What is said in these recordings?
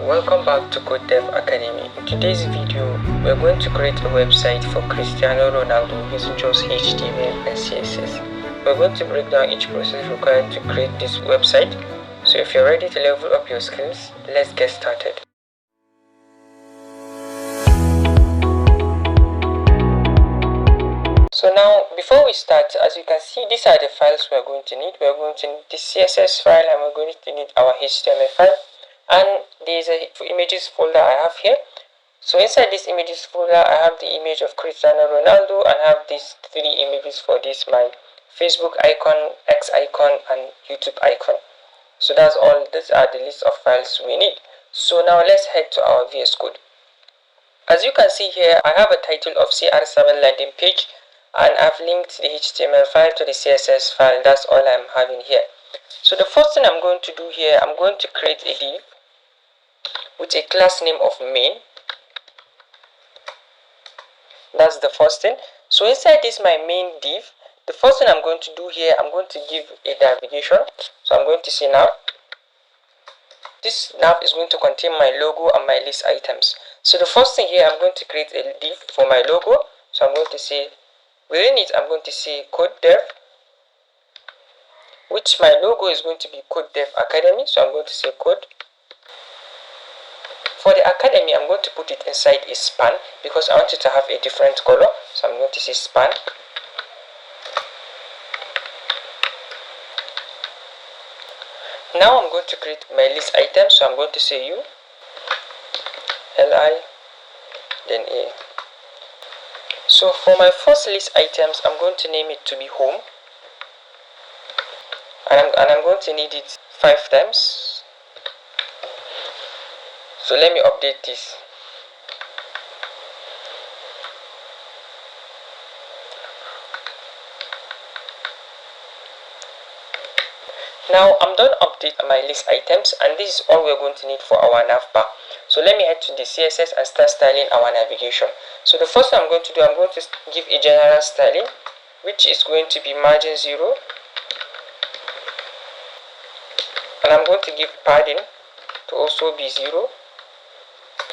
Welcome back to Code Dev Academy. In today's video, we're going to create a website for Cristiano Ronaldo using just HTML and CSS. We're going to break down each process required to create this website. So if you're ready to level up your skills, let's get started. So now, before we start, as you can see, these are the files we're going to need. We're going to need the CSS file and we're going to need our HTML file. And there's a images folder I have here. So inside this images folder, I have the image of Cristiano Ronaldo and I have these three images for this, my Facebook icon, X icon, and YouTube icon. So that's all. These are the list of files we need. So now let's head to our VS Code. As you can see here, I have a title of CR7 landing page and I've linked the HTML file to the CSS file. That's all I'm having here. So the first thing I'm going to do here, I'm going to create a div with a class name of main. That's the first thing. So inside this my main div, the first thing I'm going to do here, I'm going to give a navigation. So I'm going to say nav. This nav is going to contain my logo and my list items. So the first thing here, I'm going to create a div for my logo. So I'm going to say, within it, I'm going to say code dev, which my logo is going to be Code Dev Academy. So I'm going to say code. For the academy, I'm going to put it inside a span because I want it to have a different color. So I'm going to say span. Now I'm going to create my list item. So I'm going to say U, Li, then A. So for my first list items, I'm going to name it to be home. And I'm going to need it 5 times. So let me update this. Now I'm done updating my list items, and this is all we're going to need for our nav bar. So let me head to the CSS and start styling our navigation. So the first thing I'm going to do, I'm going to give a general styling, which is going to be margin 0. And I'm going to give padding to also be 0.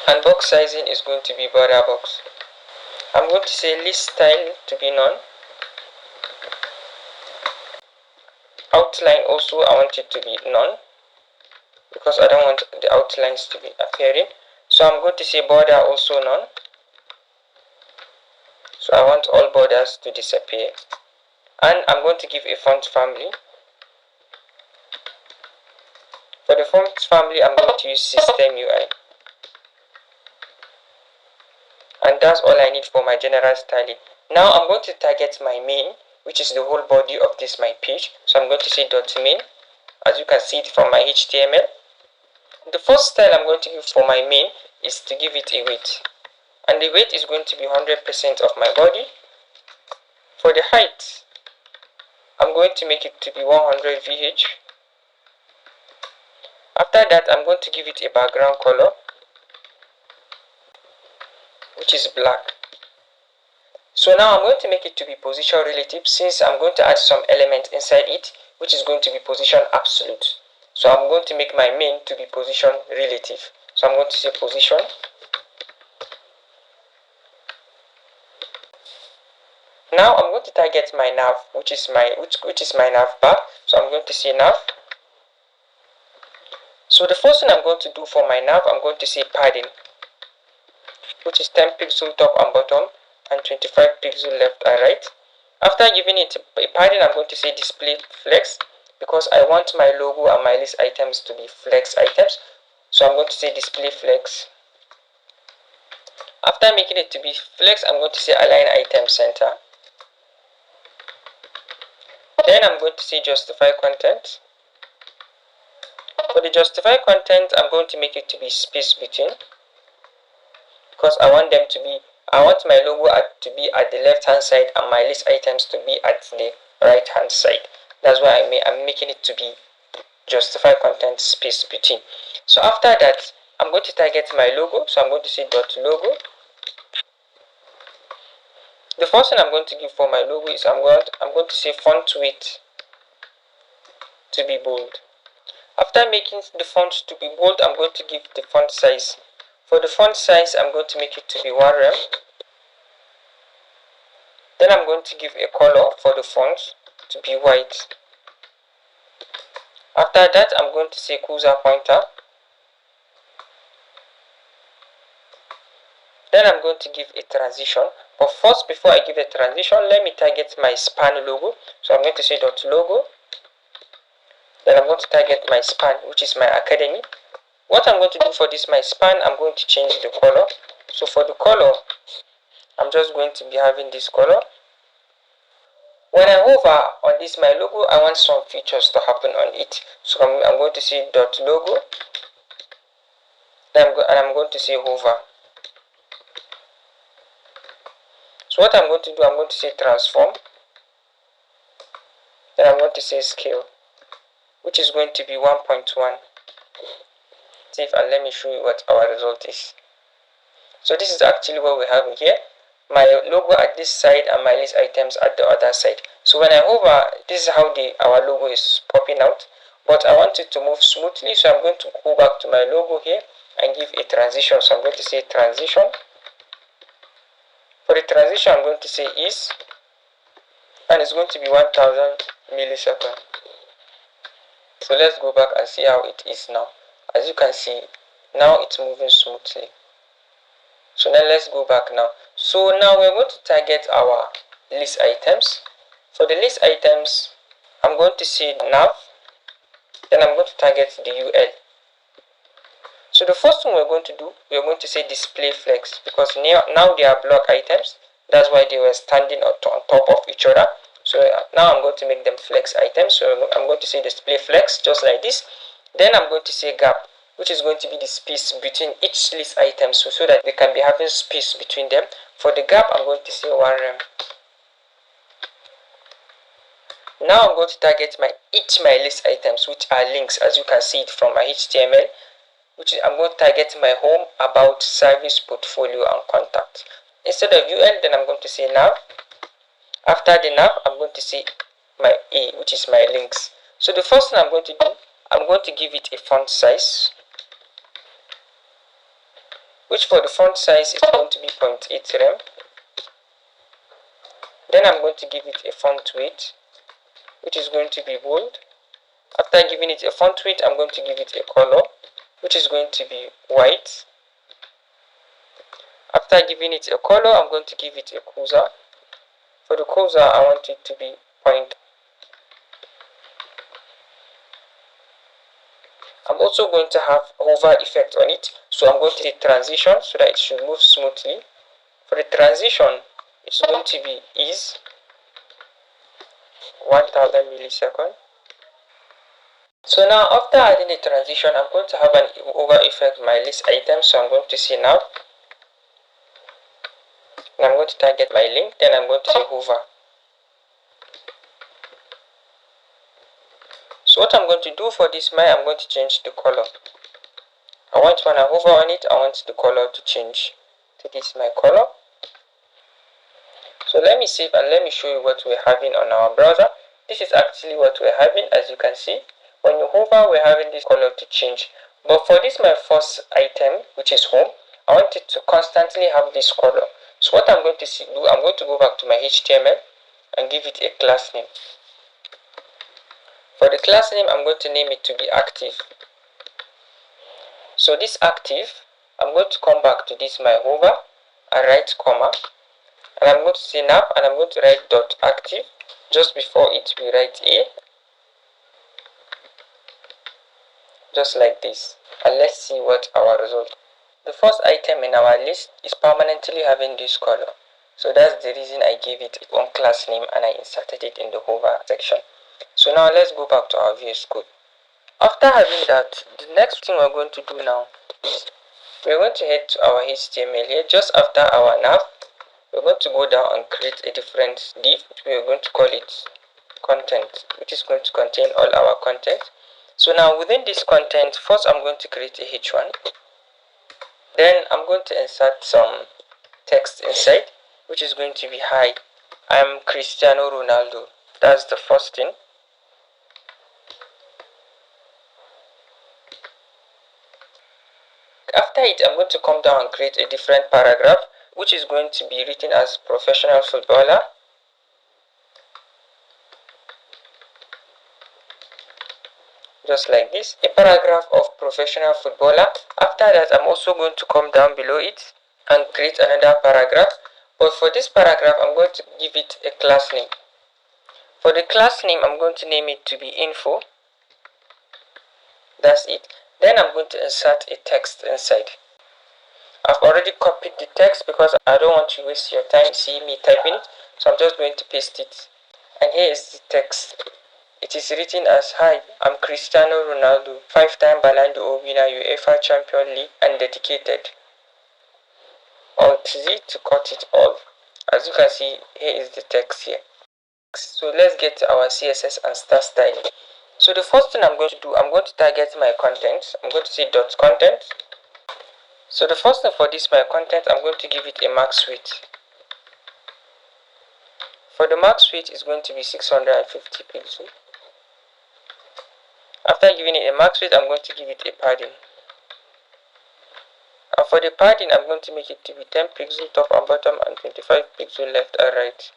And box sizing is going to be border box. I'm going to say list style to be none. Outline also, I want it to be none because I don't want the outlines to be appearing. So I'm going to say border also none. So I want all borders to disappear. And I'm going to give a font family. For the font family, I'm going to use System UI. And that's all I need for my general styling. Now I'm going to target my main, which is the whole body of this my page. So I'm going to say .main, as you can see it from my HTML. The first style I'm going to give for my main is to give it a weight. And the weight is going to be 100% of my body. For the height, I'm going to make it to be 100 VH. After that, I'm going to give it a background color, which is black. So now I'm going to make it to be position relative, since I'm going to add some element inside it, which is going to be position absolute. So I'm going to make my main to be position relative. So I'm going to say position. Now I'm going to target my nav, which is my nav bar. So I'm going to say nav. So the first thing I'm going to do for my nav, I'm going to say padding, which is 10 pixel top and bottom and 25 pixel left and right. After giving it a padding, I'm going to say display flex because I want my logo and my list items to be flex items. So I'm going to say display flex. After making it to be flex, I'm going to say align item center. Then I'm going to say justify content. For the justify content, I'm going to make it to be space between because I want my logo to be at the left hand side and my list items to be at the right hand side. That's why I'm making it to be justify content space between. So after that, I'm going to target my logo. So I'm going to say .logo. The first thing I'm going to give for my logo is I'm going to say font weight to be bold. After making the font to be bold, I'm going to give the font size. For the font size, I'm going to make it to be 1 rem. Then I'm going to give a color for the font to be white. After that, I'm going to say cursor pointer. Then I'm going to give a transition. But first, before I give a transition, let me target my span logo. So I'm going to say dot logo. Then I'm going to target my span, which is my academy. What I'm going to do for this my span, I'm going to change the color. So for the color, I'm just going to be having this color. When I hover on this my logo, I want some features to happen on it. So I'm going to say dot logo. Then I'm going to say hover. So what I'm going to do, I'm going to say transform. Then I'm going to say scale, which is going to be 1.1. Save and let me show you what our result is. So this is actually what we have here. My logo at this side and my list items at the other side. So when I hover, this is how our logo is popping out. But I want it to move smoothly, so I'm going to go back to my logo here and give a transition. So I'm going to say transition. For the transition, I'm going to say is, and it's going to be 1000 milliseconds. So let's go back and see how it is now. As you can see, now it's moving smoothly. So now let's go back now. So now we're going to target our list items. For the list items, I'm going to say nav, then I'm going to target the UL. So the first thing we're going to do, we're going to say display flex, because now they are block items. That's why they were standing on top of each other. So now I'm going to make them flex items. So I'm going to say display flex, just like this. Then I'm going to say gap, which is going to be the space between each list item, so that they can be having space between them. For the gap, I'm going to say 1 rem. Now I'm going to target each my list items, which are links, as you can see it from my HTML, which is, I'm going to target my home, about, service, portfolio, and contact. Instead of UL, then I'm going to say nav. After the nav, I'm going to say my A, which is my links. So the first thing I'm going to do, I'm going to give it a font size, which for the font size is going to be 0.8 rem. Then I'm going to give it a font weight, which is going to be bold. After giving it a font weight, I'm going to give it a color, which is going to be white. After giving it a color, I'm going to give it a cursor. For the cursor, I want it to be point. I'm also going to have hover effect on it, so I'm going to hit transition so that it should move smoothly. For the transition, it's going to be is 1000 milliseconds. So now after adding the transition, I'm going to have an hover effect on my list item, so I'm going to say now. And I'm going to target my link, then I'm going to say hover. So what I'm going to do for this I'm going to change the color. I want when I hover on it, I want the color to change to this my color. So let me save and let me show you what we're having on our browser. This is actually what we're having. As you can see, when you hover, we're having this color to change. But for this my first item, which is home, I want it to constantly have this color. So what I'm going to do, I'm going to go back to my HTML and give it a class name. For the class name, I'm going to name it to be active. So this active, I'm going to come back to this my hover and write comma, and I'm going to say nav, and I'm going to write dot active. Just before it, we write a, just like this. And let's see what our result. The first item in our list is permanently having this color. So that's the reason I gave it one class name and I inserted it in the hover section. So now let's go back to our VS Code. After having that, the next thing we're going to do now is we're going to head to our HTML here. Just after our nav, we're going to go down and create a different div. We're going to call it content, which is going to contain all our content. So now within this content, first I'm going to create a H1. Then I'm going to insert some text inside, which is going to be hi, I'm Cristiano Ronaldo. That's the first thing. After it, I'm going to come down and create a different paragraph, which is going to be written as professional footballer. Just like this, a paragraph of professional footballer. After that, I'm also going to come down below it and create another paragraph. But for this paragraph, I'm going to give it a class name. For the class name, I'm going to name it to be info. That's it. Then I'm going to insert a text inside. I've already copied the text because I don't want to waste your time seeing me typing it. So I'm just going to paste it. And here is the text. It is written as, "Hi, I'm Cristiano Ronaldo, 5-time Ballon d'Or winner, UEFA Champions League, and dedicated." Alt Z to cut it all. As you can see, here is the text here. So let's get to our CSS and start styling. So the first thing I'm going to do, I'm going to target my content. I'm going to say dot content. So the first thing for this my content, I'm going to give it a max width. For the max width is going to be 650 pixels. After giving it a max width, I'm going to give it a padding. And for the padding, I'm going to make it to be 10 pixels top and bottom and 25 pixels left and right.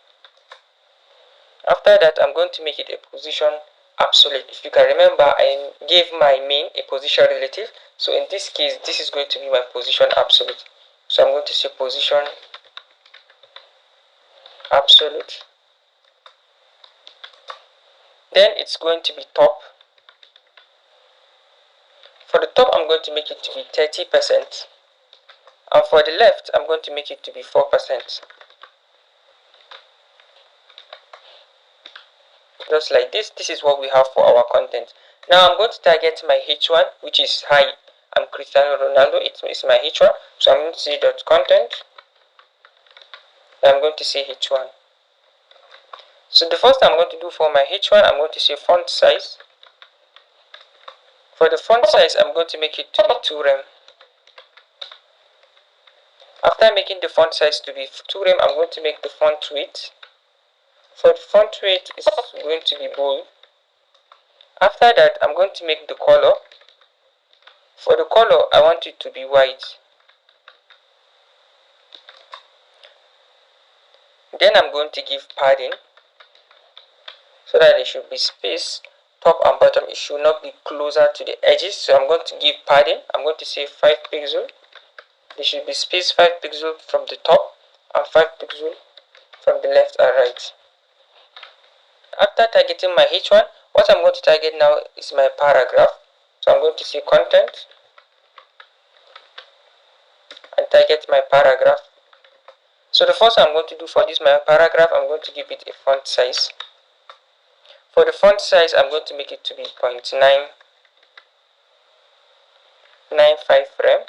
After that, I'm going to make it a position absolute. If you can remember, I gave my main a position relative. So in this case, this is going to be my position absolute. So I'm going to say position absolute. Then it's going to be top. For the top, I'm going to make it to be 30%. And for the left, I'm going to make it to be 4%. Just like this. This is what we have for our content. Now I'm going to target my H1, which is, "Hi, I'm Cristiano Ronaldo." It's my H1. So I'm going to say dot content. I'm going to say H1. So the first I'm going to do for my H1, I'm going to say font size. For the font size, I'm going to make it to be 2 rem. After making the font size to be 2 rem, I'm going to make the font weight. For the font weight, is going to be bold. After that, I'm going to make the color. For the color, I want it to be white. Then I'm going to give padding so that there should be space top and bottom. It should not be closer to the edges. So I'm going to give padding. I'm going to say 5 pixels. There should be space 5 pixels from the top and 5 pixels from the left and right. After targeting my H1, what I'm going to target now is my paragraph. So I'm going to say content and target my paragraph. So the first I'm going to do for this my paragraph, I'm going to give it a font size. For the font size, I'm going to make it to be 0.995 rem.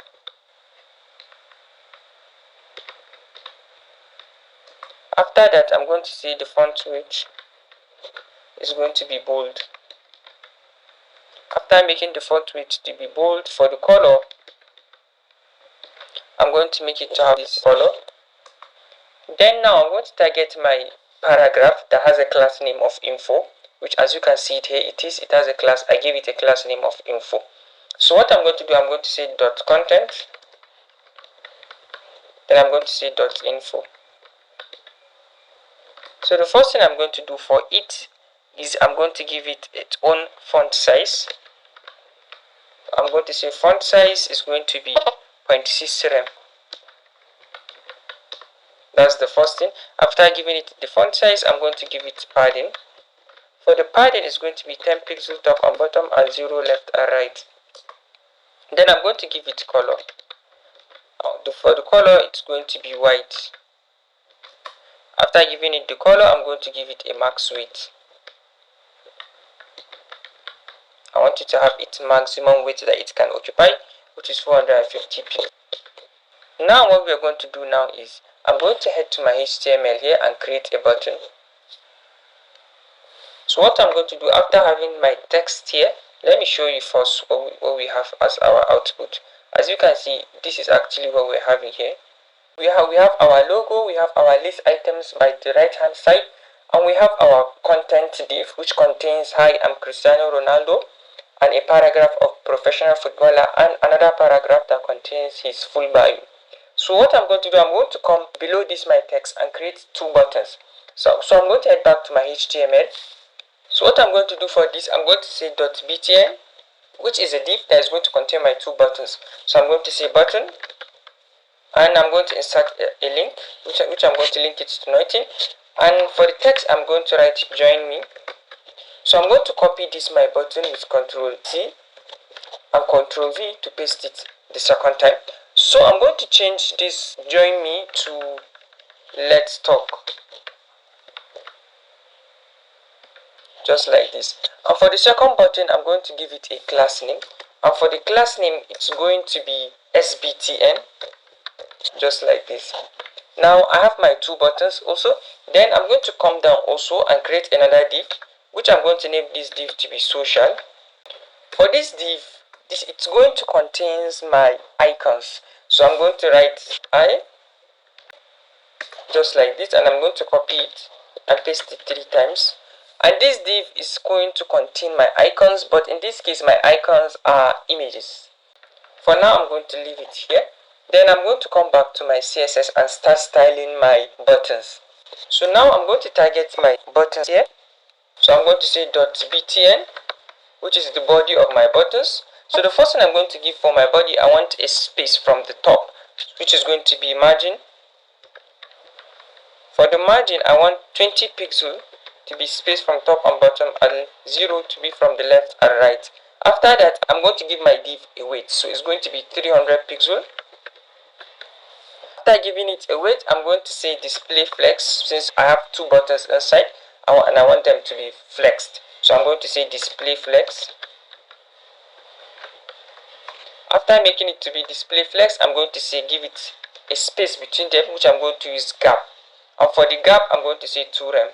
After that, I'm going to say the font weight is going to be bold. After making the font weight to be bold, for the color, I'm going to make it to have this color. Then now I'm going to target my paragraph that has a class name of info, which as you can see it here, it has a class. I gave it a class name of info. So what I'm going to do, I'm going to say dot content. Then I'm going to say dot info. So the first thing I'm going to do for it is I'm going to give it its own font size. I'm going to say font size is going to be 0.6 rem. That's the first thing. After giving it the font size, I'm going to give it padding. For the padding, it's going to be 10 pixels top and bottom and 0 left and right. Then I'm going to give it color. For the color, it's going to be white. After giving it the color, I'm going to give it a max weight. I want it to have its maximum weight that it can occupy, which is 450 pixels. Now what we are going to do now is, I'm going to head to my HTML here and create a button. So what I'm going to do after having my text here, let me show you first what we have as our output. As you can see, this is actually what we're having here. We have our logo, we have our list items by the right hand side, and we have our content div, which contains, "Hi, I'm Cristiano Ronaldo, and a paragraph of professional footballer and another paragraph that contains his full bio. So what I'm going to do, I'm going to come below this my text and create two buttons. So I'm going to head back to my HTML. So what I'm going to do for this, I'm going to say .btn, which is a div that is going to contain my two buttons. So I'm going to say button, and I'm going to insert a link, which I'm going to link it to nothing. And for the text, I'm going to write join me. So I'm going to copy this my button with Ctrl C and Ctrl V to paste it the second time. So I'm going to change this join me to let's talk, just like this. And for the second button, I'm going to give it a class name, and for the class name, it's going to be sbtn, just like this. Now I have my two buttons also. Then I'm going to come down also and create another div, which I'm going to name this div to be social. For this div, it's going to contain my icons. So I'm going to write I, just like this, and I'm going to copy it and paste it 3 times. And this div is going to contain my icons, but in this case my icons are images. For now I'm going to leave it here. Then I'm going to come back to my CSS and start styling my buttons. So now I'm going to target my buttons here. So I'm going to say .btn, which is the body of my buttons. So the first thing I'm going to give for my body, I want a space from the top, which is going to be margin. For the margin, I want 20 pixels to be spaced from top and bottom, and 0 to be from the left and right. After that, I'm going to give my div a weight, so it's going to be 300 pixels. After giving it a weight, I'm going to say display flex, since I have two buttons inside and I want them to be flexed. So I'm going to say display flex. After making it to be display flex, I'm going to say give it a space between them, which I'm going to use gap. And for the gap, I'm going to say 2rem.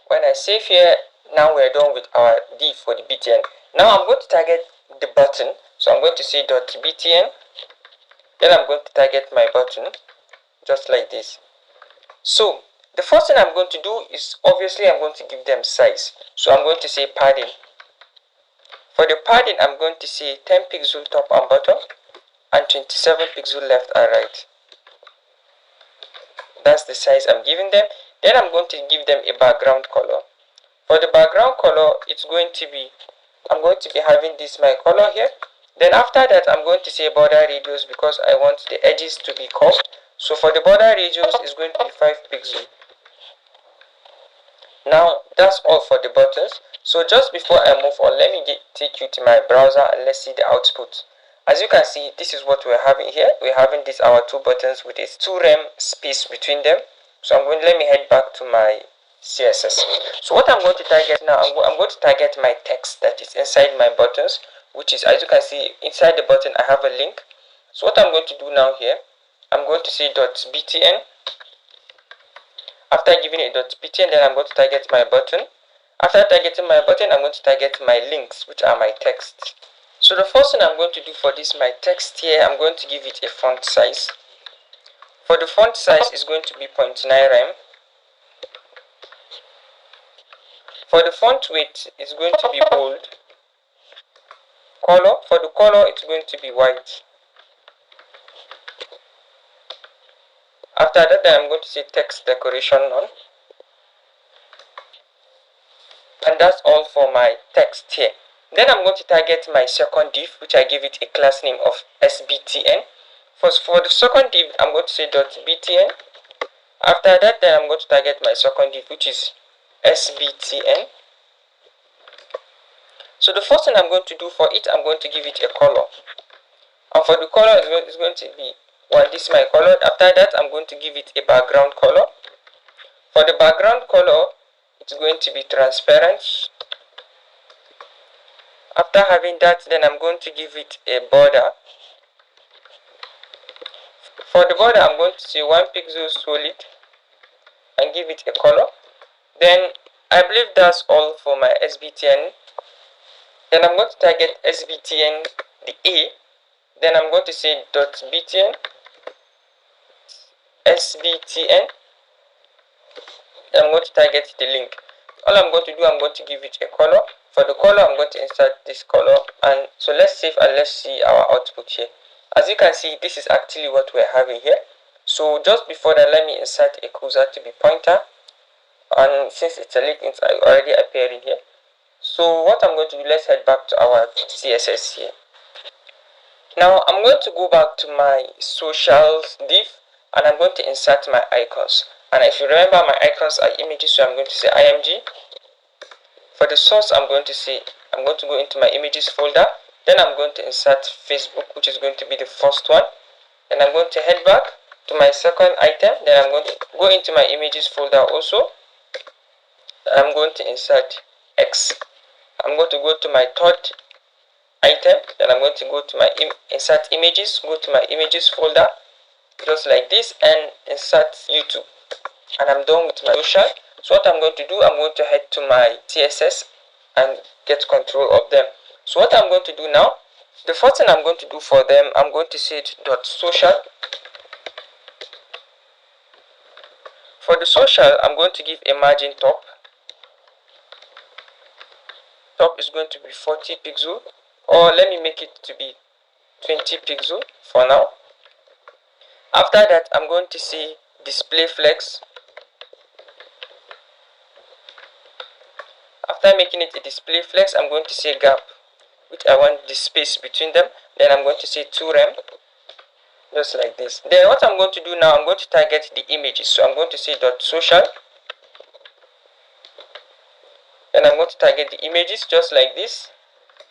When I save here, now we're done with our div for the btn. Now I'm going to target the button. So I'm going to say .btn. Then I'm going to target my button, just like this. So the first thing I'm going to do is, obviously I'm going to give them size. So I'm going to say padding. For the padding, I'm going to say 10 pixel top and bottom and 27 pixel left and right. That's the size I'm giving them. Then I'm going to give them a background color. For the background color, it's going to be, I'm going to be having this my color here. Then after that, I'm going to say border radius, because I want the edges to be curved. So for the border radius, it's going to be 5 pixels. Now that's all for the buttons. So just before I move on, let me take you to my browser and let's see the output. As you can see, this is what we're having here. We're having this our two buttons with a 2rem space between them. So let me head back to my CSS. So what I'm going to target now, I'm going to target my text that is inside my buttons, which is, as you can see, inside the button I have a link. So what I'm going to do now here, I'm going to say .btn. After giving it .btn, then I'm going to target my button. After targeting my button, I'm going to target my links, which are my text. So the first thing I'm going to do for this my text here, I'm going to give it a font size. For the font size, is going to be 0.9rem. For the font weight, it's going to be bold. Color, for the color, it's going to be white. After that, then I'm going to say text decoration none. And that's all for my text here. Then I'm going to target my second div, which I give it a class name of sbtn. For the second div, I'm going to say .btn. After that, then I'm going to target my second div, which is sbtn. So the first thing I'm going to do for it, I'm going to give it a color. And for the color, it's going to be, well, this is my color. After that, I'm going to give it a background color. For the background color, it's going to be transparent. After having that, then I'm going to give it a border. For the border, I'm going to say 1 pixel solid and give it a color. Then I believe that's all for my sbtn. Then I'm going to target sbtn the A. Then I'm going to say .btn sbtn. Then I'm going to target the link. All I'm going to do, I'm going to give it a color. For the color, I'm going to insert this color, and so let's save and let's see our output here. As you can see, this is actually what we're having here. So just before that, let me insert a cursor to be pointer, and since it's a link, it's already appearing here. So what I'm going to do, let's head back to our CSS here. Now I'm going to go back to my socials div, and I'm going to insert my icons. And if you remember, my icons are images, so I'm going to say img. For the source, I'm going to go into my images folder. Then I'm going to insert Facebook, which is going to be the first one. Then I'm going to head back to my second item. Then I'm going to go into my images folder also. I'm going to insert X. I'm going to go to my third item. Then I'm going to go to my insert images, go to my images folder, just like this, and insert YouTube. And I'm done with my social. So what I'm going to do, I'm going to head to my CSS and get control of them. So what I'm going to do now, the first thing I'm going to do for them, I'm going to say .social. For the social, I'm going to give a margin top. Top is going to be 40 pixel, or let me make it to be 20 pixel for now. After that, I'm going to say display flex. After making it a display flex, I'm going to say gap, which I want the space between them. Then I'm going to say 2rem, just like this. Then what I'm going to do now, I'm going to target the images. So I'm going to say .social. Then I'm going to target the images, just like this.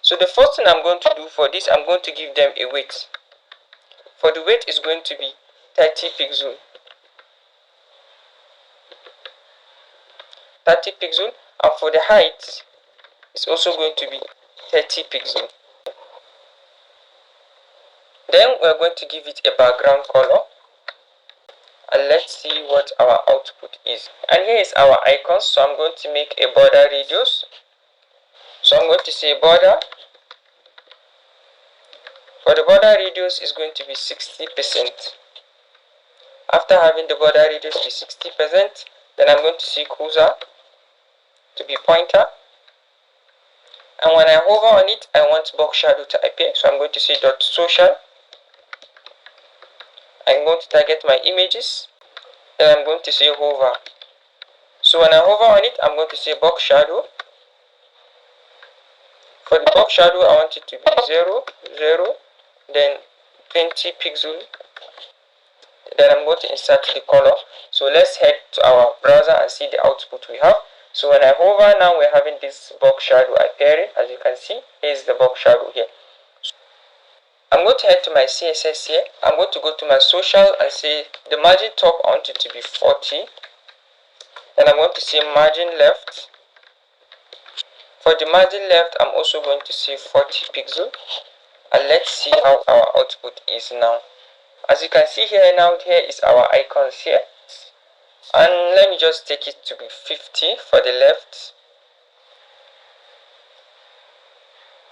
So the first thing I'm going to do for this, I'm going to give them a weight. For the weight is going to be 30 pixel. 30 pixel. And for the height, it's also going to be 30 pixel. Then we're going to give it a background color, and let's see what our output is. And here is our icons. So I'm going to make a border radius. So I'm going to say border. For the border radius is going to be 60%. After having the border radius be 60%, then I'm going to see cursor to be pointer, and when I hover on it, I want box shadow to appear. So I'm going to say .social. I'm going to target my images, then I'm going to say hover. So when I hover on it, I'm going to say box shadow. For the box shadow, I want it to be 0, 0, then 20 pixel. Then I'm going to insert the color. So let's head to our browser and see the output we have. So when I hover now, we're having this box shadow appearing. As you can see, here's the box shadow here. I'm going to head to my CSS here. I'm going to go to my social and say the margin top, I want it to be 40. Then I'm going to say margin left. For the margin left, I'm also going to say 40 pixel. And let's see how our output is now. As you can see here now, here is our icons here. And let me just take it to be 50 for the left.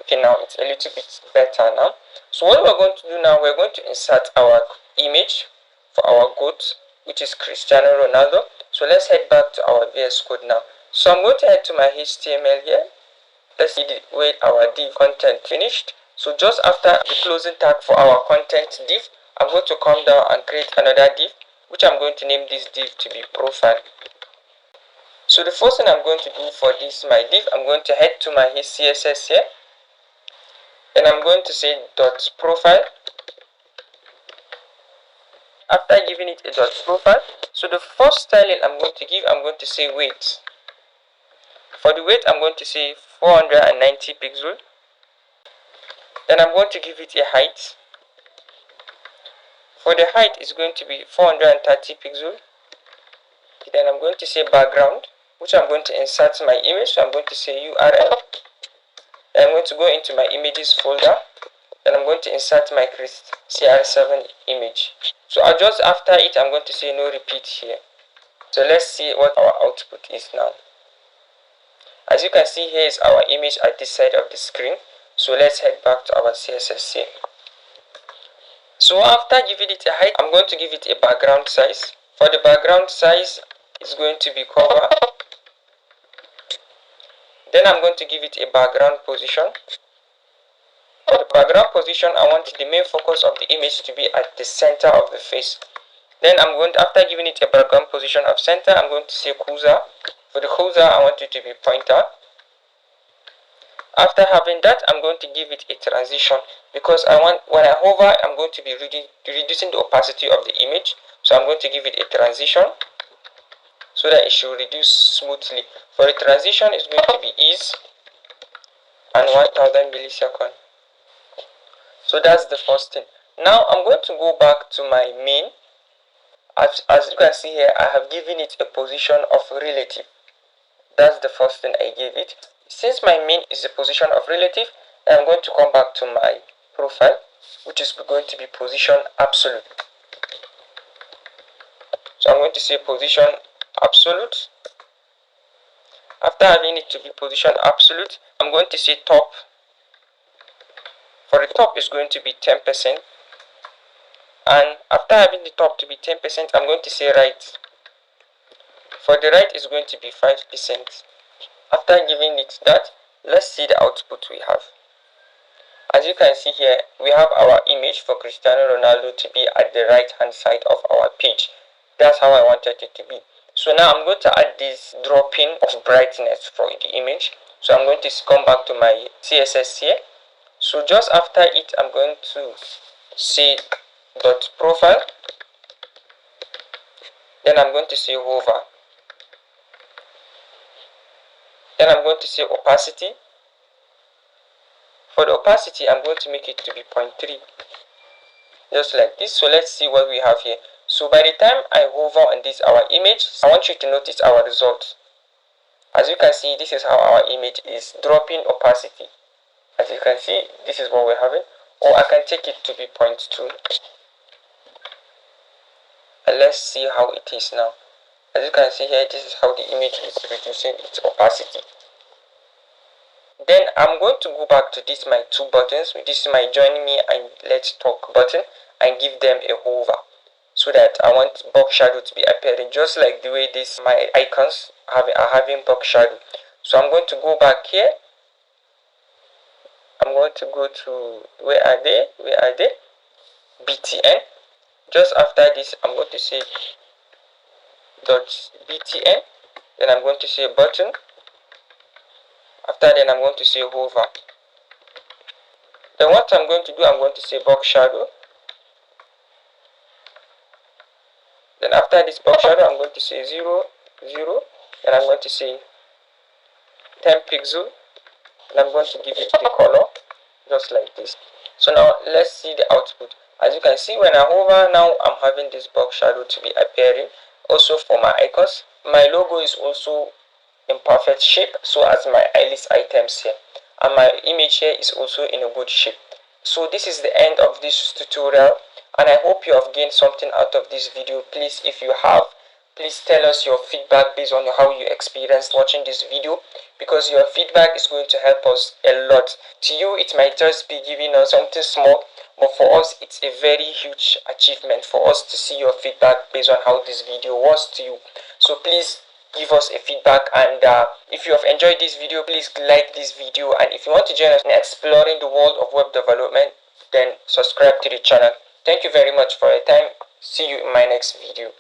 Okay, now it's a little bit better now. So what we're going to do now, we're going to insert our image for our goat, which is Cristiano Ronaldo. So let's head back to our VS Code now. So I'm going to head to my HTML here. Let's see the way our div content finished. So just after the closing tag for our content div, I'm going to come down and create another div, which I'm going to name this div to be profile. So the first thing I'm going to do for this my div, I'm going to head to my CSS here, and I'm going to say .profile. After giving it a .profile, so the first styling I'm going to give, I'm going to say weight. For the weight, I'm going to say 490 pixel. Then I'm going to give it a height. For the height, it's going to be 430 pixel. Then I'm going to say background, which I'm going to insert my image. So I'm going to say URL. Then I'm going to go into my images folder. Then I'm going to insert my crist CR7 image. So just after it, I'm going to say no repeat here. So let's see what our output is now. As you can see, here is our image at this side of the screen. So let's head back to our CSS here. So after giving it a height, I'm going to give it a background size. For the background size, it's going to be cover. Then I'm going to give it a background position. For the background position, I want the main focus of the image to be at the center of the face. Then I'm going to, after giving it a background position of center, I'm going to say cursor. For the cursor, I want it to be pointer. After having that, I'm going to give it a transition, because I want, when I hover, I'm going to be reducing the opacity of the image. So I'm going to give it a transition so that it should reduce smoothly. For the transition, it's going to be ease and 1000 millisecond. So that's the first thing. Now I'm going to go back to my main. As you can see here, I have given it a position of relative. That's the first thing I gave it. Since my main is a position of relative, I'm going to come back to my profile, which is going to be position absolute. So I'm going to say position absolute. After having it to be position absolute, I'm going to say top. For the top is going to be 10%. And after having the top to be 10%, I'm going to say right. For the right is going to be 5%. After giving it that, let's see the output we have. As you can see here, we have our image for Cristiano Ronaldo to be at the right hand side of our page. That's how I wanted it to be. So now I'm going to add this dropping of brightness for the image. So I'm going to come back to my CSS here. So just after it, I'm going to say dot profile. Then I'm going to say hover. Then I'm going to say opacity. For the opacity, I'm going to make it to be 0.3. Just like this. So let's see what we have here. So by the time I hover on this, our image, I want you to notice our result. As you can see, this is how our image is dropping opacity. As you can see, this is what we're having. Or I can take it to be 0.2. And let's see how it is now. As you can see here, this is how the image is reducing its opacity. Then I'm going to go back to this my two buttons. This is my join me and let's talk button, and give them a hover, so that I want box shadow to be appearing just like the way this my icons are having box shadow. So I'm going to go back here. I'm going to go to where are they? BTN. Just after this, I'm going to say .btn. Then I'm going to say button. After then, I'm going to say hover. Then what I'm going to do, I'm going to say box shadow. Then after this box shadow, I'm going to say 0, 0. Then I'm going to say 10 pixel. And I'm going to give it the color, just like this. So now let's see the output. As you can see, when I hover, now I'm having this box shadow to be appearing. Also for my icons, my logo is also in perfect shape, so as my list items here, and my image here is also in a good shape. So this is the end of this tutorial, and I hope you have gained something out of this video. Please, if you have, please tell us your feedback based on how you experienced watching this video, because your feedback is going to help us a lot. To you, it might just be giving us something small, but for us, it's a very huge achievement for us to see your feedback based on how this video was to you. So please give us a feedback, and if you have enjoyed this video, please like this video, and if you want to join us in exploring the world of web development, then subscribe to the channel. Thank you very much for your time. See you in my next video.